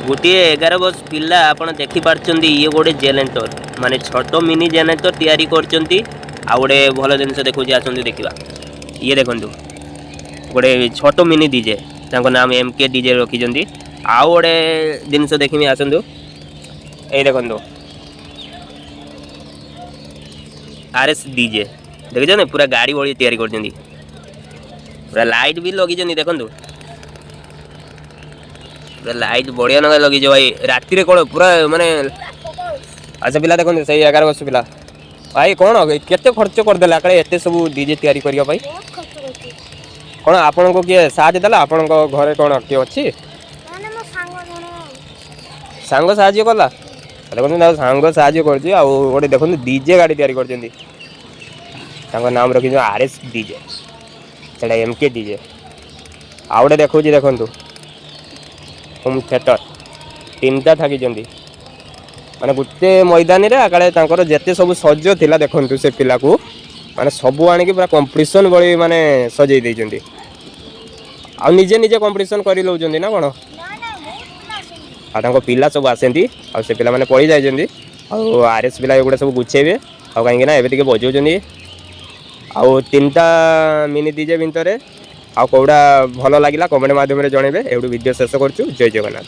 गोटे 11 वर्ष पिला आपण देखि पार्चंती ये गोटे जेनेरेटर माने छोट मिनी जेनेरेटर तैयारी करचंती आ गोटे भल जिनस देखुची आसंती देखिबा ये देखंतु गोटे छोट मिनी डीजे तांको नाम एमके डीजे रखिचंती आ गोटे जिनस देखिमी आसंतु ए देखंतु आरएस डीजे देखिछ ने पूरा गाड़ी भली तैयारी करचंती पूरा लाइट भी लगिचंती देखंतु लाइट बढ़िया ना लगी भाई राति कौन पूरा माने अच्छा पिला देखो सही 11 वर्ष पिला भाई कौन केते खर्च करदे एत सब डीजे तैयारी करने कौन आपण को किए साहय देला आपण घरे कौन किए अच्छी सांग साहय कला देखो सांग साहय कर गोटे देखो डीजे गाड़ी तैयारी कर नाम रखी आरएस डीजे से एमके डीजे आ गए देखो देखु होम थिएटर 3टा थकी माने गोटे मैदान रे जिते सब सज थिला देखंतु से पिला को माने सब आनिक पूरा कंपटीशन बड़ी माने सजई देइचंती आ निजे निजे कंपटीशन करि लउचंती ना कोन आ तांको पिला सब आसेंती आ से पिला माने पड़ी जाइचंती आ आरएस पिला एगुडा सब गुछेबे आ काहे ना एबे तिके बजौचंती आ 3टा मिनी डीजे भितरे आ कौड़ा भल लगिला कमेंट माध्यम रे जणेबे एवढी वीडियो शेष करछु जय जगन्नाथ।